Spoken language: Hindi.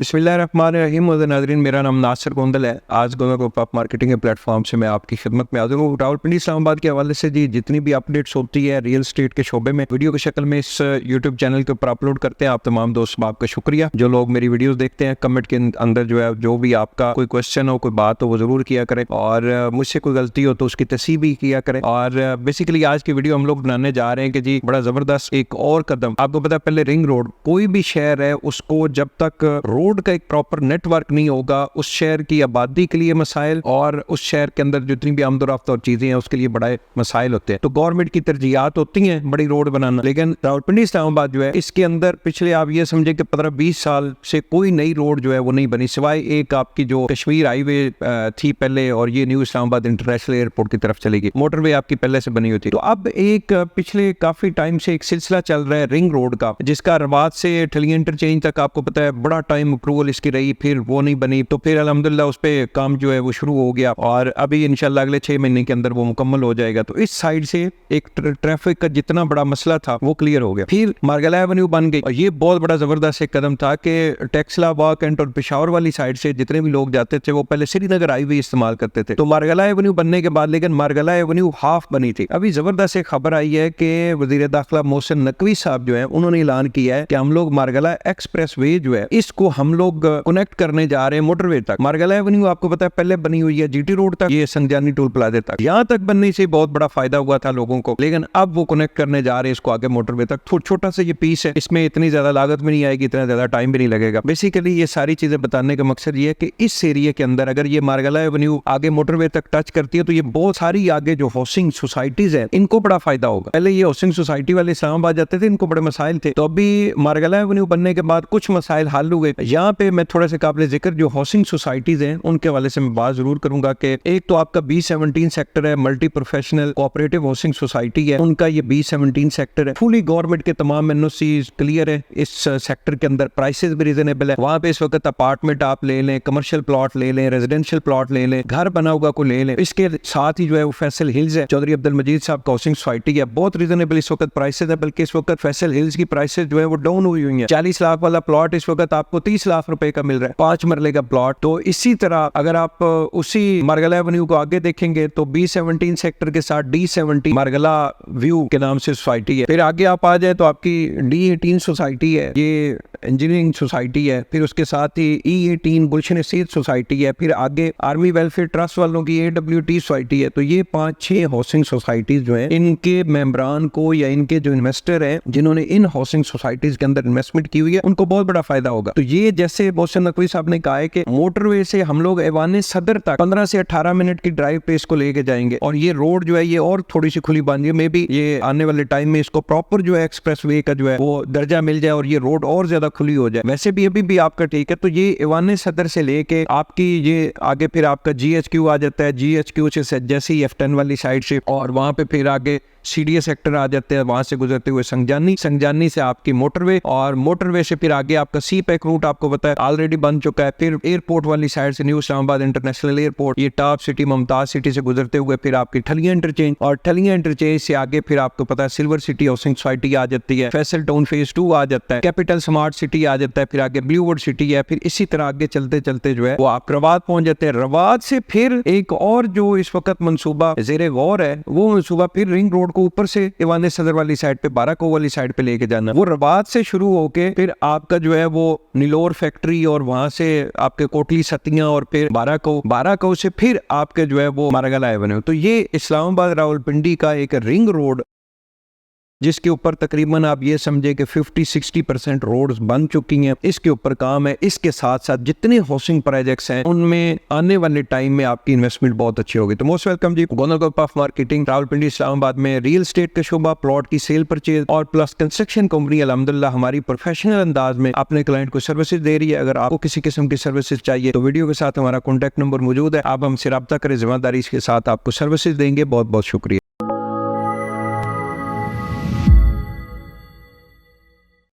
बिस्मिल्लाहिर्रहमानिर्रहीम। नाज़रीन, मेरा नाम नासिर गोंदल है। आज गोंदल ग्रुप ऑफ मार्केटिंग के प्लेटफॉर्म से मैं आपकी खिदमत में हाज़िर हूँ। रावलपिंडी इस्लामाबाद के हवाले से जी जितनी भी अपडेट्स होती है रियल स्टेट के शोबे में वीडियो की शक्ल में इस यूट्यूब चैनल के ऊपर अपलोड करते हैं। आप तमाम दोस्त आपका शुक्रिया। जो लोग मेरी वीडियोस देखते हैं, कमेंट के अंदर जो है जो भी आपका कोई क्वेश्चन हो, कोई बात हो, वो ज़रूर किया करें और मुझसे कोई गलती हो तो उसकी तस्सीह भी किया करें। और बेसिकली आज की वीडियो हम लोग बनाने जा रहे हैं कि जी बड़ा ज़बरदस्त एक और कदम। आपको पता है, पहले रिंग रोड, कोई भी शहर है उसको जब तक रोड का एक प्रॉपर नेटवर्क नहीं होगा, उस शहर की आबादी के लिए मसाइल और उस शहर के अंदर जितनी भी आमदोरफ्त और चीजें हैं उसके लिए बड़े मसाइल होते हैं। तो गवर्नमेंट की तरजीहात होती हैं बड़ी रोड बनाना, लेकिन रावलपिंडी इस्लामाबाद जो है इसके अंदर पिछले आप ये समझे कि 15-20 साल से कोई नई रोड जो है वो नहीं बनी, सिवाय एक आपकी जो कश्मीर हाईवे थी पहले और ये न्यू इस्लामाबाद इंटरनेशनल एयरपोर्ट की तरफ चलेगी। मोटरवे आपकी पहले से बनी हुई थी। तो अब एक पिछले काफी टाइम से एक सिलसिला चल रहा है रिंग रोड का, जिसका रवात से ठलिया इंटरचेंज तक आपको पता है बड़ा टाइम अप्रूवल इसकी रही, फिर वो नहीं बनी। तो फिर अल्हम्दुलिल्लाह उस पे काम जो है वो शुरू हो गया और अभी इंशाल्लाह अगले 6 महीने के अंदर वो मुकम्मल हो जाएगा। तो इस साइड से एक ट्रैफिक का जितना बड़ा मसला था वो क्लियर हो गया। फिर मार्गला एवेन्यू बन गई और ये बहुत बड़ा जबरदस्त एक कदम था कि टेक्सला वाक एंड और पेशावर वाली साइड से जितने भी लोग जाते थे वो पहले श्रीनगर हाईवे इस्तेमाल करते थे। तो मार्गला एवेन्यू बनने के बाद लेकिन मार्गला एवेन्यू हाफ बनी थी। अभी जबरदस्त एक खबर आई है कि वजीर दाखिला मोहसिन नकवी साहब जो है उन्होंने ऐलान किया है कि हम लोग मार्गला एक्सप्रेस वे जो है इसको हम लोग कनेक्ट करने जा रहे हैं मोटरवे तक। मार्गला एवेन्यू आपको पता है पहले बनी हुई है जीटी रोड तक, ये संगजानी टोल प्लाजा तक। यहाँ तक बनने से बहुत बड़ा फायदा हुआ था लोगों को, लेकिन अब वो कनेक्ट करने जा रहे हैं इसको आगे मोटरवे तक। छोटा सा ये पीस है, इसमें इतनी ज्यादा लागत भी नहीं आएगी, इतना ज्यादा टाइम भी नहीं लगेगा। बेसिकली ये सारी चीजें बताने का मकसद ये है कि इस एरिया के अंदर अगर ये मार्गला एवेन्यू आगे मोटरवे तक टच करती है तो ये बहुत सारी आगे जो हाउसिंग सोसाइटीज है इनको बड़ा फायदा होगा। पहले ये हाउसिंग सोसाइटी वाले इस्लामाबाद जाते थे, इनको बड़े मसाइल थे। तो अभी मार्गला एवेन्यू बनने के बाद कुछ मसाइल हल हुए। यहाँ पे मैं थोड़ा सा काबिल जिक्र जो हाउसिंग सोसाइटीज हैं उनके वाले से मैं बात जरूर करूंगा कि एक तो आपका B17 सेक्टर है, multi professional cooperative housing society है, उनका ये B17 सेक्टर है। फुली गवर्नमेंट के तमाम NOC क्लियर है। इस सेक्टर के अंदर प्राइसेस भी रीजनेबल है। वहां पे इस वक्त अपार्टमेंट आप ले लें, कमर्शियल प्लॉट ले लें, रेजिडेंशियल प्लॉट ले लें, घर बना हुआ को ले लें। इसके साथ ही जो है वो फैसल हिल्स है, चौधरी अब्दुल मजीद साहब का हाउसिंग सोसाइटी है, बहुत रीजनेबल इस वक्त प्राइसेस है। बल्कि इस वक्त फैसल हिल्स की प्राइसेस जो है वो डाउन हुई हुई है। 40 लाख वाला प्लॉट इस वक्त आपको 30 लाख रुपए का मिल रहा है, 5 मरले का प्लॉट। तो इसी तरह अगर आप उसी मार्गला एवेन्यू को आगे देखेंगे तो B17 सेक्टर के साथ D70 मार्गला व्यू के नाम से सोसाइटी है। फिर आगे आप आ जाए तो आपकी D18 सोसाइटी है, ये इंजीनियरिंग सोसाइटी है। फिर उसके साथ ही E18 गुलशन सीद सोसाइटी है। फिर आगे आर्मी वेलफेयर ट्रस्ट वालों की AWT सोसाइटी है। तो ये 5-6 हाउसिंग सोसाइटीज जो है इनके मेंबरान को या इनके जो इन्वेस्टर है जिन्होंने इन हाउसिंग सोसाइटीज के अंदर इन्वेस्टमेंट की हुई है उनको बहुत बड़ा फायदा होगा। तो ये जैसे मोहसिन नकवी साहब ने कहा है कि मोटरवे से हम लोग ऐवान सदर तक 15 से 18 मिनट की ड्राइव पे इसको लेके जाएंगे और ये रोड जो है ये और थोड़ी सी खुली बन जाए। मे बी ये आने वाले टाइम में इसको प्रॉपर जो है एक्सप्रेस वे का जो है वो दर्जा मिल जाए और ये रोड और ज्यादा खुली हो जाए। वैसे भी अभी भी आपका ठीक है। तो ये ऐवान सदर से लेके आपकी ये आगे फिर आपका GHQ आ जाता है, GHQ से जैसे F10 वाली साइड से, और वहां पे फिर आगे CDA सेक्टर आ जाते हैं, वहां से गुजरते हुए संगजानी से आपकी मोटरवे, और मोटरवे से फिर आगे आपका C-पैक रूट आपको पता है ऑलरेडी बन चुका है। फिर एयरपोर्ट वाली साइड से न्यू इस्लामाबाद इंटरनेशनल एयरपोर्ट, ये टॉप सिटी मुमताज सिटी से गुजरते हुए फिर आपकी ठलिया इंटरचेंज, और ठलिया इंटरचेंज से आगे फिर आपको पता है सिल्वर सिटी हाउसिंग सोसाइटी आ जाती है, फैसल टाउन फेज 2 आ जाता है, कैपिटल स्मार्ट सिटी आ जाता है, फिर आगे ब्लूवुड सिटी है। फिर इसी तरह आगे चलते चलते जो है वो आप रवात पहुंच जाते हैं। रवात से फिर एक और जो इस वक्त मनसूबा जेरे गौर है वो मनसूबा फिर रिंग रोड को ऊपर से ऐवान सदर वाली साइड पे, बाराको वाली साइड पे लेके जाना। वो रवात से शुरू होके फिर आपका जो है वो नीलोर फैक्ट्री और वहां से आपके कोटली सतियां और फिर बाराको से फिर आपके जो है वो मार्गला एवेन्यू। तो ये इस्लामाबाद रावलपिंडी का एक रिंग रोड जिसके ऊपर तकरीबन आप ये समझे कि 50-60% रोड्स बन चुकी हैं। इसके ऊपर काम है। इसके साथ साथ जितने हाउसिंग प्रोजेक्ट्स हैं उनमें आने वाले टाइम में आपकी इन्वेस्टमेंट बहुत अच्छी होगी। तो मोस्ट वेलकम जी। Gondal group of marketing Rawalpindi Islamabad में रियल स्टेट का शोबा, प्लॉट की सेल परचेज और प्लस कंस्ट्रक्शन कंपनी अल्हम्दुलिल्लाह हमारी प्रोफेशनल अंदाज में अपने क्लाइंट को सर्विसेज दे रही है। अगर आपको किसी किस्म की सर्विसेज चाहिए तो वीडियो के साथ हमारा कॉन्टैक्ट नंबर मौजूद है, आप हमसे रब्ता करें, जिम्मेदारी के साथ आपको सर्विसेज देंगे। बहुत बहुत शुक्रिया।